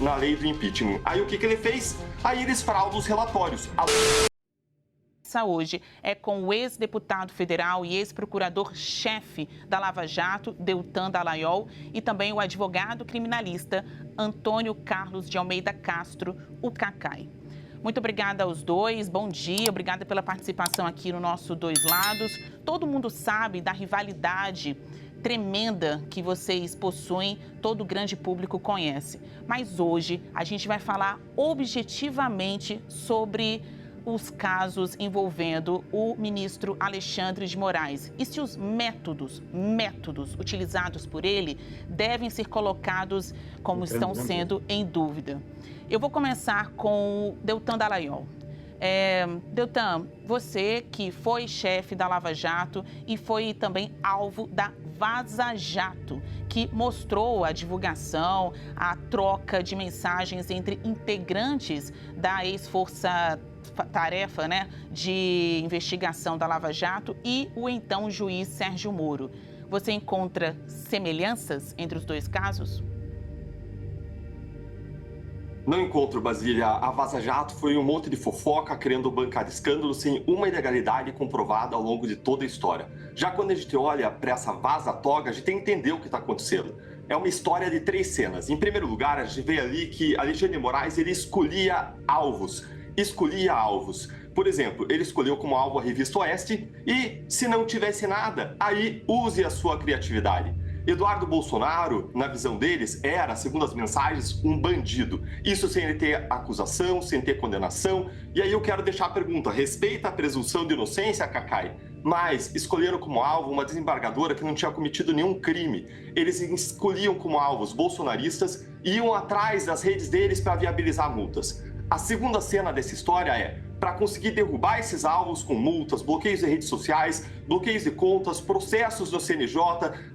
na lei do impeachment. Aí o que ele fez? Aí eles fraudam os relatórios. Hoje é com o ex-deputado federal e ex-procurador-chefe da Lava Jato, Deltan Dallagnol, e também o advogado criminalista Antônio Carlos de Almeida Castro, o Cacai. Muito obrigada aos dois, bom dia, obrigada pela participação aqui no nosso Dois Lados. Todo mundo sabe da rivalidade tremenda que vocês possuem, todo o grande público conhece. Mas hoje a gente vai falar objetivamente sobre os casos envolvendo o ministro Alexandre de Moraes e se os métodos utilizados por ele devem ser colocados como estão sendo em dúvida. Eu vou começar com o Deltan Dallagnol. Deltan, você que foi chefe da Lava Jato e foi também alvo da Vaza Jato, que mostrou a divulgação, a troca de mensagens entre integrantes da ex-força-tarefa, de investigação da Lava Jato e o então juiz Sérgio Moro. Você encontra semelhanças entre os dois casos? Não encontro, Basília. A Vaza Jato foi um monte de fofoca querendo bancar escândalo sem uma ilegalidade comprovada ao longo de toda a história. Já quando a gente olha para essa Vaza Toga, a gente tem que entender o que está acontecendo. É uma história de 3 cenas. Em primeiro lugar, a gente vê ali que Alexandre de Moraes ele escolhia alvos. Por exemplo, ele escolheu como alvo a Revista Oeste e, se não tivesse nada, aí use a sua criatividade. Eduardo Bolsonaro, na visão deles, era, segundo as mensagens, um bandido. Isso sem ele ter acusação, sem ter condenação. E aí eu quero deixar a pergunta, respeita a presunção de inocência, Cacai? Mas escolheram como alvo uma desembargadora que não tinha cometido nenhum crime. Eles escolhiam como alvos bolsonaristas e iam atrás das redes deles para viabilizar multas. A segunda cena dessa história é, para conseguir derrubar esses alvos com multas, bloqueios de redes sociais, bloqueios de contas, processos no CNJ,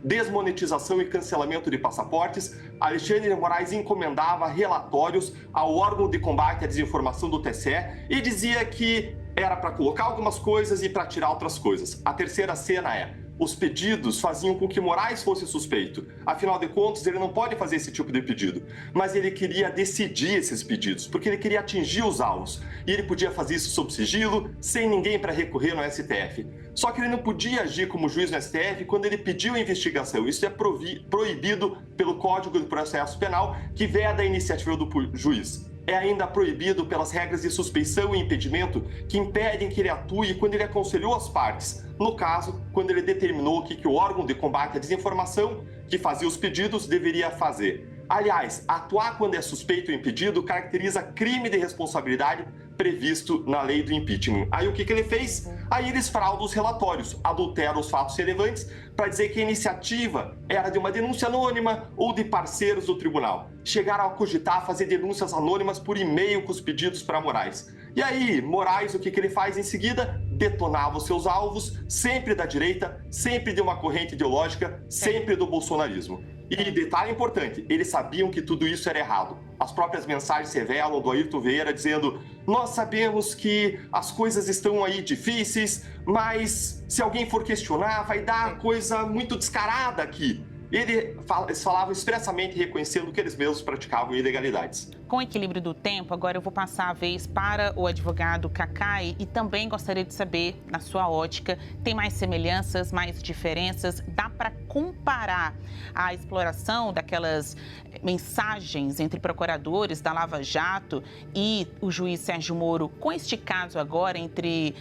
desmonetização e cancelamento de passaportes, Alexandre de Moraes encomendava relatórios ao órgão de combate à desinformação do TSE e dizia que era para colocar algumas coisas e para tirar outras coisas. A terceira cena é, os pedidos faziam com que Moraes fosse suspeito. Afinal de contas, ele não pode fazer esse tipo de pedido. Mas ele queria decidir esses pedidos, porque ele queria atingir os alvos. E ele podia fazer isso sob sigilo, sem ninguém para recorrer no STF. Só que ele não podia agir como juiz no STF quando ele pediu a investigação. Isso é proibido pelo Código de Processo Penal, que veda a iniciativa do juiz. É ainda proibido pelas regras de suspeição e impedimento que impedem que ele atue quando ele aconselhou as partes. No caso, quando ele determinou o que o órgão de combate à desinformação, que fazia os pedidos, deveria fazer. Aliás, atuar quando é suspeito ou impedido caracteriza crime de responsabilidade previsto na lei do impeachment. Aí o que ele fez? Aí eles fraudam os relatórios, adulteram os fatos relevantes para dizer que a iniciativa era de uma denúncia anônima ou de parceiros do tribunal. Chegaram a cogitar fazer denúncias anônimas por e-mail com os pedidos para Moraes. E aí, Moraes, o que ele faz em seguida? Detonava os seus alvos, sempre da direita, sempre de uma corrente ideológica, sempre do bolsonarismo. E detalhe importante, eles sabiam que tudo isso era errado. As próprias mensagens revelam do Ayrton Vieira dizendo: nós sabemos que as coisas estão aí difíceis, mas se alguém for questionar, vai dar coisa muito descarada aqui. Eles falavam expressamente reconhecendo que eles mesmos praticavam ilegalidades. Com o equilíbrio do tempo, agora eu vou passar a vez para o advogado Cacai e também gostaria de saber, na sua ótica, tem mais semelhanças, mais diferenças? Dá para comparar a exploração daquelas mensagens entre procuradores da Lava Jato e o juiz Sérgio Moro com este caso agora entre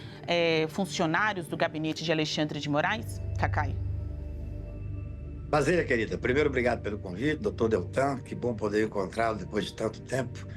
funcionários do gabinete de Alexandre de Moraes? Cacai. Basília, querida, primeiro, obrigado pelo convite, doutor Deltan, que bom poder encontrá-lo depois de tanto tempo.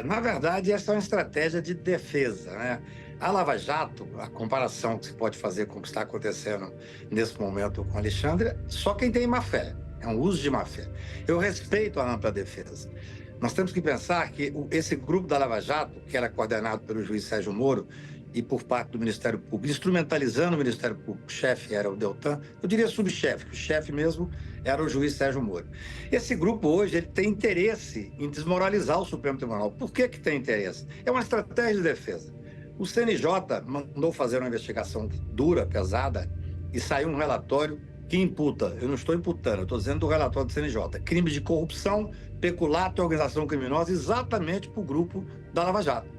Na verdade, essa é uma estratégia de defesa, né? A Lava Jato, a comparação que se pode fazer com o que está acontecendo nesse momento com Alexandre, só quem tem má fé, é um uso de má fé. Eu respeito a ampla defesa. Nós temos que pensar que esse grupo da Lava Jato, que era coordenado pelo juiz Sérgio Moro, e por parte do Ministério Público, instrumentalizando o Ministério Público. O chefe era o Deltan, eu diria subchefe, que o chefe mesmo era o juiz Sérgio Moro. Esse grupo hoje ele tem interesse em desmoralizar o Supremo Tribunal. Por que tem interesse? É uma estratégia de defesa. O CNJ mandou fazer uma investigação dura, pesada, e saiu um relatório que imputa, eu não estou imputando, eu estou dizendo do relatório do CNJ, crimes de corrupção, peculato e organização criminosa exatamente para o grupo da Lava Jato.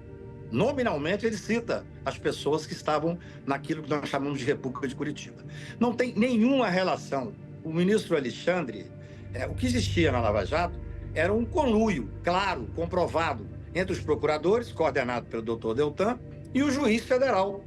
Nominalmente, ele cita as pessoas que estavam naquilo que nós chamamos de República de Curitiba. Não tem nenhuma relação. O ministro Alexandre, o que existia na Lava Jato era um conluio, claro, comprovado, entre os procuradores, coordenado pelo doutor Deltan, e o juiz federal,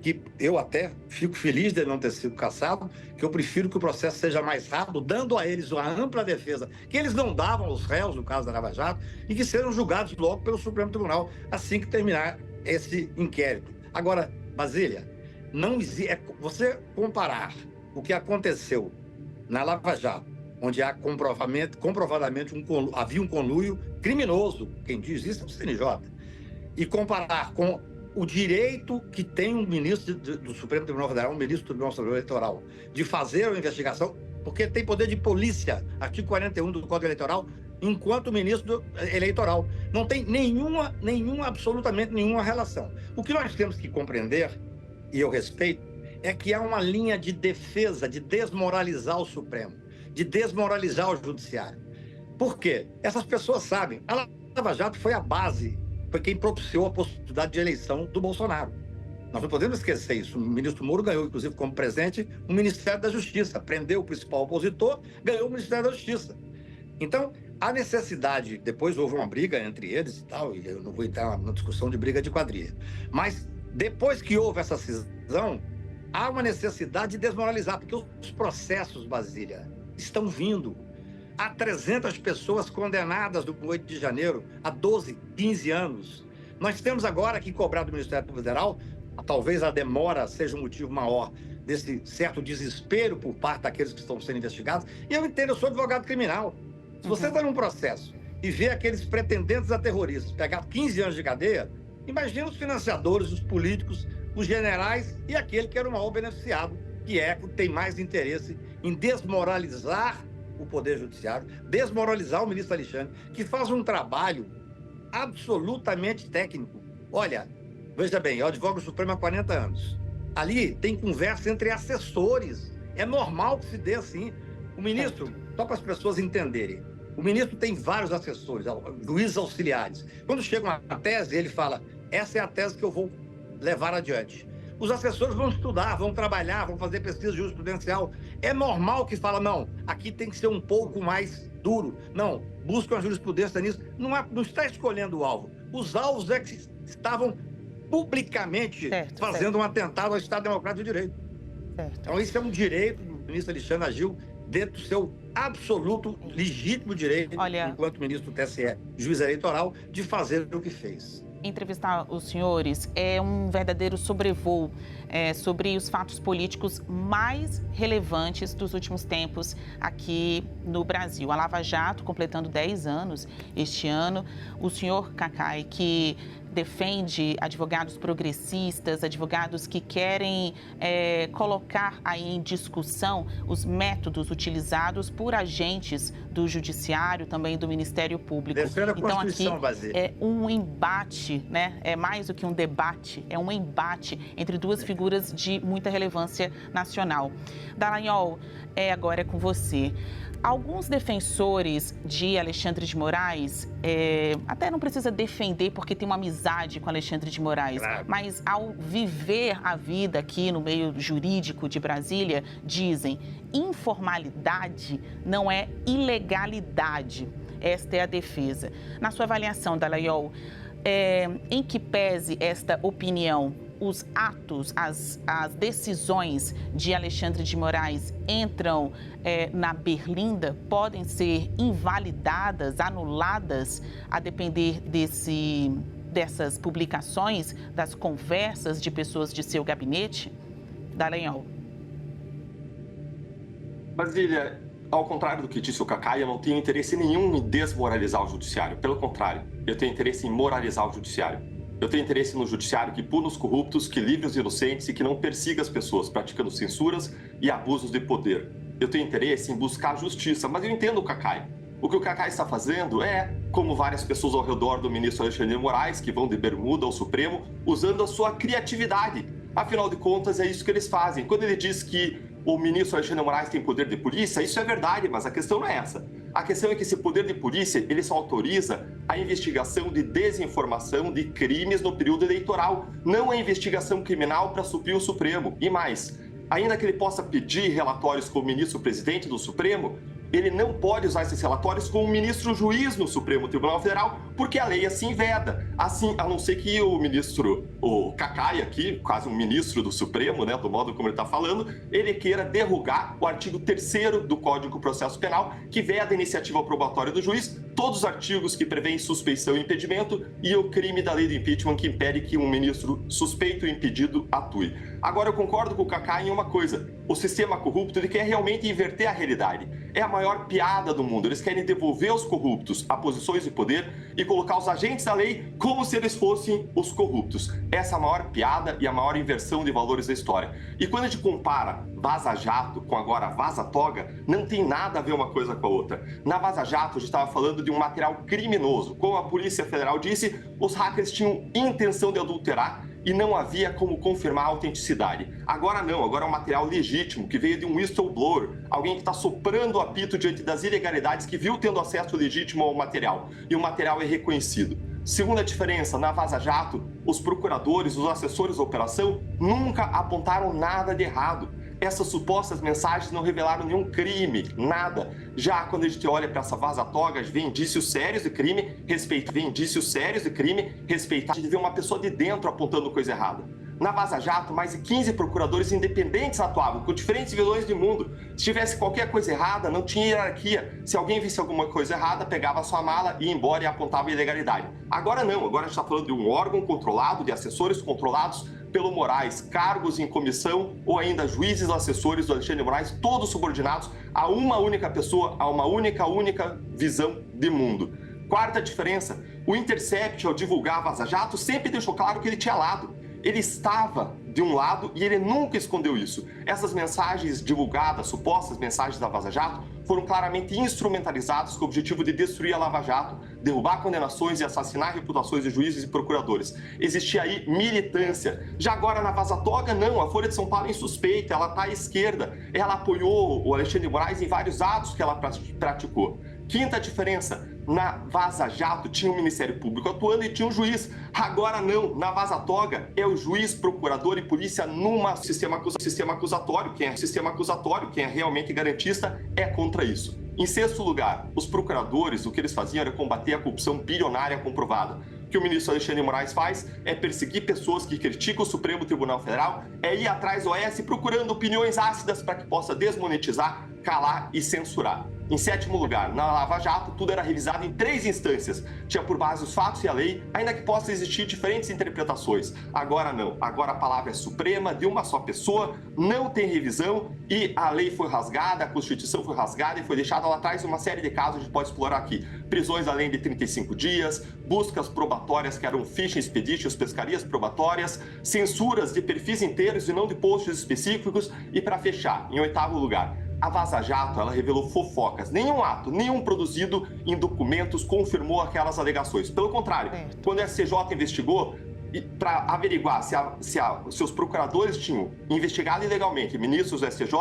que eu até fico feliz de não ter sido cassado, que eu prefiro que o processo seja mais rápido, dando a eles uma ampla defesa que eles não davam aos réus, no caso da Lava Jato, e que sejam julgados logo pelo Supremo Tribunal, assim que terminar esse inquérito. Agora, Basília, não existe, você comparar o que aconteceu na Lava Jato, onde há comprovadamente havia um conluio criminoso, quem diz isso é o CNJ, e comparar com o direito que tem um ministro do Supremo Tribunal Federal, um ministro do Tribunal Superior Eleitoral, de fazer uma investigação, porque tem poder de polícia, artigo 41 do Código Eleitoral, enquanto ministro eleitoral. Não tem absolutamente nenhuma relação. O que nós temos que compreender, e eu respeito, é que há uma linha de defesa, de desmoralizar o Supremo, de desmoralizar o Judiciário. Por quê? Essas pessoas sabem, a Lava Jato foi a base, foi quem propiciou a possibilidade de eleição do Bolsonaro. Nós não podemos esquecer isso. O ministro Moro ganhou, inclusive, como presente, o Ministério da Justiça. Prendeu o principal opositor, ganhou o Ministério da Justiça. Então, a necessidade... Depois houve uma briga entre eles e tal, e eu não vou entrar na discussão de briga de quadrilha. Mas, depois que houve essa cisão, há uma necessidade de desmoralizar, porque os processos, Basília, estão vindo. Há 300 pessoas condenadas do 8 de janeiro há 12, 15 anos. Nós temos agora que cobrar do Ministério Público Federal, talvez a demora seja um motivo maior desse certo desespero por parte daqueles que estão sendo investigados. E eu entendo, eu sou advogado criminal. Se você está num processo e vê aqueles pretendentes a terroristas pegar 15 anos de cadeia, imagina os financiadores, os políticos, os generais e aquele que era o maior beneficiado, que tem mais interesse em desmoralizar o Poder Judiciário, desmoralizar o ministro Alexandre, que faz um trabalho absolutamente técnico. Olha, veja bem, eu advogo o Supremo há 40 anos. Ali tem conversa entre assessores. É normal que se dê assim. O ministro, só para as pessoas entenderem, o ministro tem vários assessores, juízes auxiliares. Quando chega uma tese, ele fala, essa é a tese que eu vou levar adiante. Os assessores vão estudar, vão trabalhar, vão fazer pesquisa jurisprudencial. É normal que fala, não, aqui tem que ser um pouco mais duro. Não, buscam a jurisprudência nisso. Não está escolhendo o alvo. Os alvos é que estavam publicamente fazendo um atentado ao Estado Democrático de Direito. Então, isso é um direito do ministro Alexandre Agil, dentro do seu absoluto legítimo direito, enquanto ministro do TSE, juiz eleitoral, de fazer o que fez. Entrevistar os senhores é um verdadeiro sobrevoo sobre os fatos políticos mais relevantes dos últimos tempos aqui no Brasil. A Lava Jato, completando 10 anos este ano. O senhor Cacai, que defende advogados progressistas, advogados que querem colocar aí em discussão os métodos utilizados por agentes do Judiciário, também do Ministério Público. Então aqui é um embate, né? É mais do que um debate, é um embate entre duas figuras de muita relevância nacional. Dallagnol, agora é com você. Alguns defensores de Alexandre de Moraes, até não precisa defender porque tem uma amizade com Alexandre de Moraes, mas ao viver a vida aqui no meio jurídico de Brasília, dizem, informalidade não é ilegalidade. Esta é a defesa. Na sua avaliação, Dallagnol, em que pese esta opinião, os atos, as decisões de Alexandre de Moraes entram na berlinda, podem ser invalidadas, anuladas, a depender dessas publicações, das conversas de pessoas de seu gabinete? Dallagnol. Basília, ao contrário do que disse o Cacai, eu não tenho interesse nenhum em desmoralizar o judiciário. Pelo contrário, eu tenho interesse em moralizar o judiciário. Eu tenho interesse no judiciário que puna os corruptos, que livre os inocentes e que não persiga as pessoas praticando censuras e abusos de poder. Eu tenho interesse em buscar justiça, mas eu entendo o Cacai. O que o Cacai está fazendo como várias pessoas ao redor do ministro Alexandre de Moraes, que vão de bermuda ao Supremo, usando a sua criatividade. Afinal de contas, é isso que eles fazem. Quando ele diz que o ministro Alexandre de Moraes tem poder de polícia, isso é verdade, mas a questão não é essa. A questão é que esse poder de polícia, ele só autoriza a investigação de desinformação de crimes no período eleitoral, não a investigação criminal para suprir o Supremo. E mais, ainda que ele possa pedir relatórios como ministro-presidente do Supremo, ele não pode usar esses relatórios como ministro-juiz no Supremo Tribunal Federal, porque a lei assim veda. Assim, a não ser que o ministro, o Cacai aqui, quase um ministro do Supremo, né, do modo como ele está falando, ele queira derrugar o artigo 3º do Código de Processo Penal, que veda a iniciativa probatória do juiz, todos os artigos que prevêem suspeição e impedimento e o crime da lei do impeachment que impede que um ministro suspeito e impedido atue. Agora, eu concordo com o Cacai em uma coisa: o sistema corrupto ele quer realmente inverter a realidade. É a maior piada do mundo. Eles querem devolver os corruptos a posições de poder e colocar os agentes da lei como se eles fossem os corruptos. Essa é a maior piada e a maior inversão de valores da história. E quando a gente compara Vaza Jato com agora Vaza Toga, não tem nada a ver uma coisa com a outra. Na Vaza Jato, a gente estava falando de um material criminoso. Como a Polícia Federal disse, os hackers tinham intenção de adulterar e não havia como confirmar a autenticidade. Agora não, agora é um material legítimo, que veio de um whistleblower, alguém que está soprando o apito diante das ilegalidades, que viu tendo acesso legítimo ao material, e o material é reconhecido. Segunda diferença, na Vaza Jato, os procuradores, os assessores da operação nunca apontaram nada de errado. Essas supostas mensagens não revelaram nenhum crime, nada. Já quando a gente olha para essa Vaza Toga, vê indícios sérios de crime, respeitar, a gente vê uma pessoa de dentro apontando coisa errada. Na Vaza Jato, mais de 15 procuradores independentes atuavam, com diferentes visões de mundo. Se tivesse qualquer coisa errada, não tinha hierarquia. Se alguém visse alguma coisa errada, pegava a sua mala, ia embora e apontava a ilegalidade. Agora não, agora a gente está falando de um órgão controlado, de assessores controlados pelo Moraes, cargos em comissão ou ainda juízes assessores do Alexandre de Moraes, todos subordinados a uma única pessoa, a uma única visão de mundo. Quarta diferença, o Intercept, ao divulgar a Vaza Jato, sempre deixou claro que ele tinha lado. Ele estava de um lado e ele nunca escondeu isso. Essas mensagens divulgadas, supostas mensagens da Vaza Jato, foram claramente instrumentalizadas com o objetivo de destruir a Lava Jato, derrubar condenações e assassinar reputações de juízes e procuradores. Existia aí militância. Já agora na Vaza Toga, não. A Folha de São Paulo é insuspeita, ela está à esquerda. Ela apoiou o Alexandre de Moraes em vários atos que ela praticou. Quinta diferença, na Vaza Jato tinha o Ministério Público atuando e tinha um juiz. Agora não, na Vaza Toga é o juiz, procurador e polícia numa sistema acusatório. Quem é realmente garantista é contra isso. Em sexto lugar, os procuradores, o que eles faziam era combater a corrupção bilionária comprovada. O que o ministro Alexandre de Moraes faz é perseguir pessoas que criticam o Supremo Tribunal Federal, é ir atrás do OAS procurando opiniões ácidas para que possa desmonetizar, calar e censurar. Em sétimo lugar, na Lava Jato, tudo era revisado em 3 instâncias. Tinha por base os fatos e a lei, ainda que possa existir diferentes interpretações. Agora não. Agora a palavra é suprema, de uma só pessoa, não tem revisão e a lei foi rasgada, a Constituição foi rasgada e foi deixada lá atrás uma série de casos que a gente pode explorar aqui. Prisões além de 35 dias, buscas probatórias que eram fishing expeditions, pescarias probatórias, censuras de perfis inteiros e não de posts específicos e, para fechar, em oitavo lugar, a Vaza Jato, ela revelou fofocas. Nenhum ato, nenhum produzido em documentos confirmou aquelas alegações. Pelo contrário, quando a STJ investigou, para averiguar se os procuradores tinham investigado ilegalmente ministros do STJ,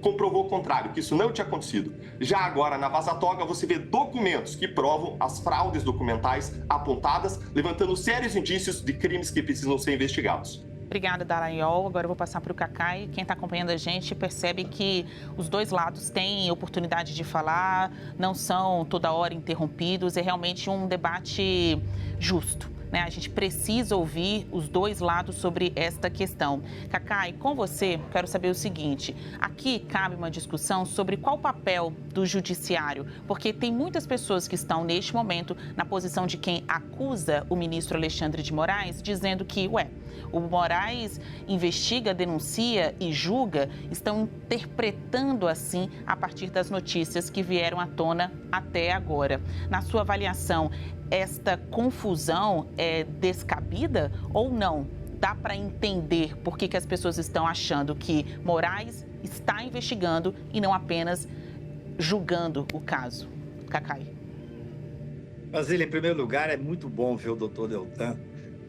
comprovou o contrário, que isso não tinha acontecido. Já agora, na Vaza Toga, você vê documentos que provam as fraudes documentais apontadas, levantando sérios indícios de crimes que precisam ser investigados. Obrigada, Dallagnol. Agora eu vou passar para o Cacai. Quem está acompanhando a gente percebe que os dois lados têm oportunidade de falar, não são toda hora interrompidos, é realmente um debate justo. A gente precisa ouvir os dois lados sobre esta questão. Cacai, com você, quero saber o seguinte. Aqui cabe uma discussão sobre qual o papel do judiciário, porque tem muitas pessoas que estão, neste momento, na posição de quem acusa o ministro Alexandre de Moraes, dizendo que, o Moraes investiga, denuncia e julga, estão interpretando assim a partir das notícias que vieram à tona até agora. Na sua avaliação, esta confusão é descabida ou não? Dá para entender por que as pessoas estão achando que Moraes está investigando e não apenas julgando o caso? Cacai. Brasília, em primeiro lugar, é muito bom ver o doutor Deltan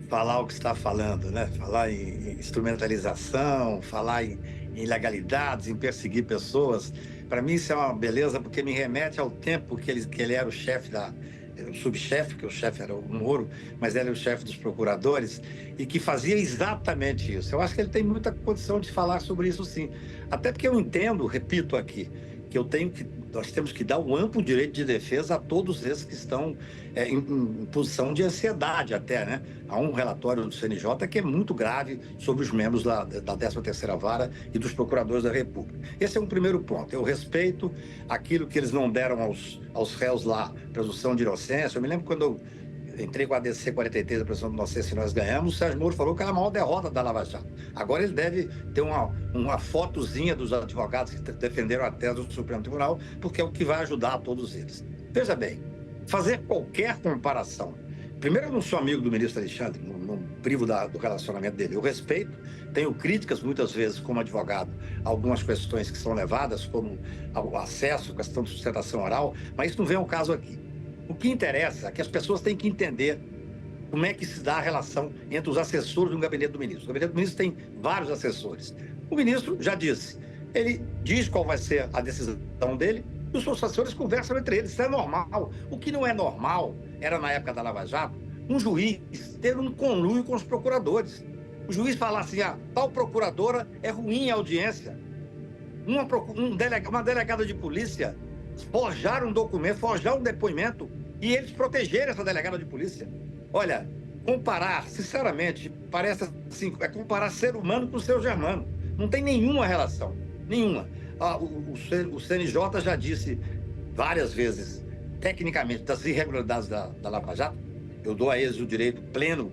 falar o que está falando, né? Falar em instrumentalização, falar em ilegalidades, em perseguir pessoas. Para mim isso é uma beleza, porque me remete ao tempo que ele era o chefe o subchefe, que o chefe era o Moro, mas ele era o chefe dos procuradores, e que fazia exatamente isso. Eu acho que ele tem muita condição de falar sobre isso, sim. Até porque eu entendo, repito aqui, que nós temos que dar um amplo direito de defesa a todos esses que estão em posição de ansiedade até, né? Há um relatório do CNJ que é muito grave sobre os membros da 13ª Vara e dos procuradores da República. Esse é um primeiro ponto. Eu respeito aquilo que eles não deram aos réus lá, presunção de inocência. Eu me lembro quando eu entrei com a DC 43, a presunção de inocência, e nós ganhamos, o Sérgio Moro falou que era a maior derrota da Lava Jato. Agora ele deve ter uma fotozinha dos advogados que defenderam a tese do Supremo Tribunal, porque é o que vai ajudar a todos eles. Veja bem, fazer qualquer comparação. Primeiro, eu não sou amigo do ministro Alexandre, não privo do relacionamento dele. Eu respeito, tenho críticas, muitas vezes, como advogado, a algumas questões que são levadas, como o acesso, a questão de sustentação oral, mas isso não vem ao caso aqui. O que interessa é que as pessoas têm que entender como é que se dá a relação entre os assessores do gabinete do ministro. O gabinete do ministro tem vários assessores. O ministro já disse, ele diz qual vai ser a decisão dele e os seus assessores conversam entre eles. Isso é normal. O que não é normal era, na época da Lava Jato, um juiz ter um conluio com os procuradores. O juiz falar assim, tal procuradora é ruim em audiência. Uma delegada de polícia forjar um documento, forjar um depoimento e eles protegerem essa delegada de polícia. Olha, comparar, sinceramente, parece assim, é comparar ser humano com ser germano. Não tem nenhuma relação, nenhuma. O CNJ já disse várias vezes, tecnicamente, das irregularidades da Lava Jato. Eu dou a eles o direito pleno,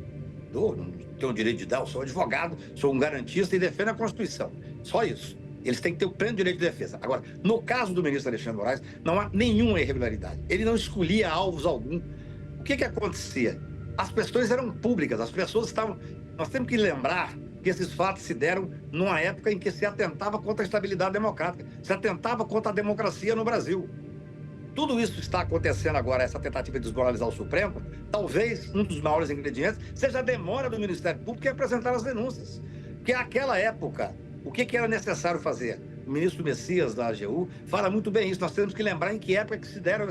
não tenho o direito de dar, eu sou advogado, sou um garantista e defendo a Constituição. Só isso. Eles têm que ter o pleno direito de defesa. Agora, no caso do ministro Alexandre de Moraes, não há nenhuma irregularidade. Ele não escolhia alvos algum. O que acontecia? As questões eram públicas, as pessoas estavam... Nós temos que lembrar que esses fatos se deram numa época em que se atentava contra a estabilidade democrática, se atentava contra a democracia no Brasil. Tudo isso está acontecendo agora, essa tentativa de desmoralizar o Supremo. Talvez um dos maiores ingredientes seja a demora do Ministério Público em apresentar as denúncias. Porque naquela época, o que era necessário fazer? O ministro Messias, da AGU, fala muito bem isso. Nós temos que lembrar em que época que se deram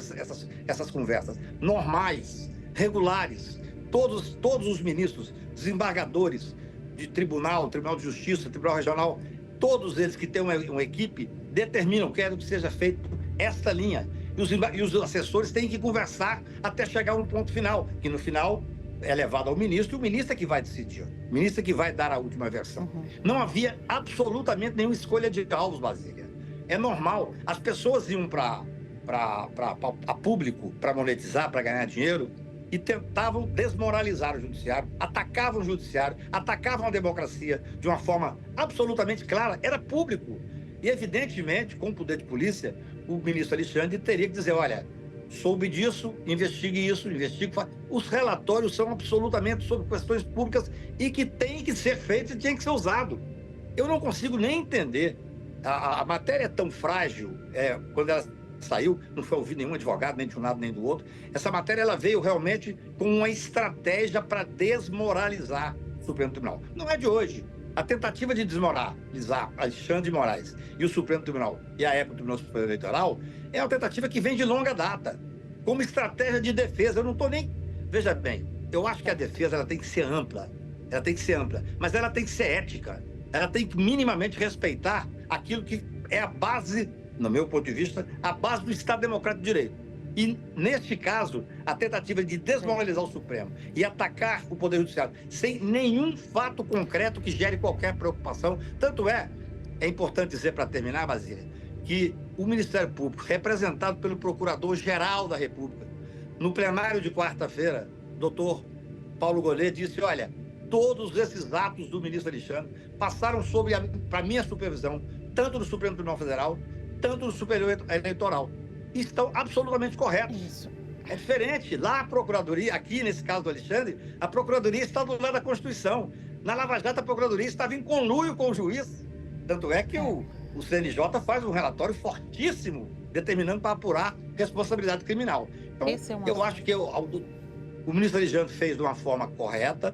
essas conversas. Normais, regulares. Todos os ministros, desembargadores de Tribunal de Justiça, Tribunal Regional, todos eles que têm uma equipe, determinam, querem que seja feito esta linha. E os assessores têm que conversar até chegar a um ponto final, que no final é levado ao ministro, e o ministro é que vai decidir. O ministro é que vai dar a última versão. Não havia absolutamente nenhuma escolha de alvos, Basília. É normal. As pessoas iam para público, para monetizar, para ganhar dinheiro, e tentavam desmoralizar o judiciário, atacavam o judiciário, atacavam a democracia de uma forma absolutamente clara. Era público. E, evidentemente, com o poder de polícia, o ministro Alexandre teria que dizer, olha, soube disso, investigue isso, investigue... Os relatórios são absolutamente sobre questões públicas e que têm que ser feitos e têm que ser usados. Eu não consigo nem entender. A matéria é tão frágil, quando ela saiu, não foi ouvir nenhum advogado, nem de um lado nem do outro. Essa matéria ela veio realmente com uma estratégia para desmoralizar o Supremo Tribunal. Não é de hoje. A tentativa de desmoralizar Alexandre de Moraes e o Supremo Tribunal e a época do Tribunal Superior Eleitoral é uma tentativa que vem de longa data, como estratégia de defesa. Eu não estou nem... Veja bem, eu acho que a defesa ela tem que ser ampla, mas ela tem que ser ética, ela tem que minimamente respeitar aquilo que é a base, no meu ponto de vista, a base do Estado Democrático de Direito. E, neste caso, a tentativa de desmoralizar o Supremo e atacar o Poder Judiciário sem nenhum fato concreto que gere qualquer preocupação. Tanto é importante dizer, para terminar, Basília, que o Ministério Público, representado pelo Procurador-Geral da República, no plenário de quarta-feira, doutor Paulo Gonet disse, olha, todos esses atos do ministro Alexandre passaram para minha supervisão, tanto do Supremo Tribunal Federal, tanto do Superior Eleitoral. Estão absolutamente corretos. Isso. É diferente. Lá a Procuradoria, aqui nesse caso do Alexandre, a Procuradoria está do lado da Constituição. Na Lava Jato, a Procuradoria estava em conluio com o juiz. Tanto é que o CNJ faz um relatório fortíssimo, determinando para apurar responsabilidade criminal. Então, eu acho que o ministro Alexandre fez de uma forma correta,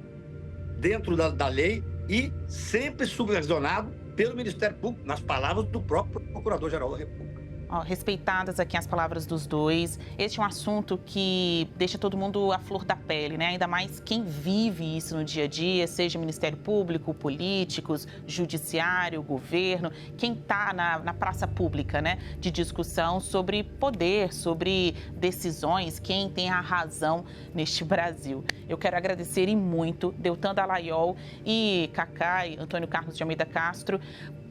dentro da lei e sempre supervisionado pelo Ministério Público, nas palavras do próprio Procurador-Geral da República. Respeitadas aqui as palavras dos dois, este é um assunto que deixa todo mundo à flor da pele, né? Ainda mais quem vive isso no dia a dia, seja Ministério Público, políticos, judiciário, governo, quem está na praça pública, né? De discussão sobre poder, sobre decisões, quem tem a razão neste Brasil. Eu quero agradecer e muito Deltan Dallagnol e Cacai, Antônio Carlos de Almeida Castro,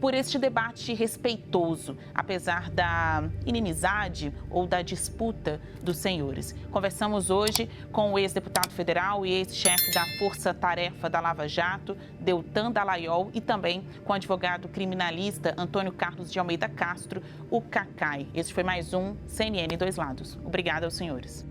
por este debate respeitoso, apesar da inimizade ou da disputa dos senhores. Conversamos hoje com o ex-deputado federal e ex-chefe da Força Tarefa da Lava Jato, Deltan Dallagnol, e também com o advogado criminalista Antônio Carlos de Almeida Castro, o Cacai. Este foi mais um CNN Dois Lados. Obrigada aos senhores.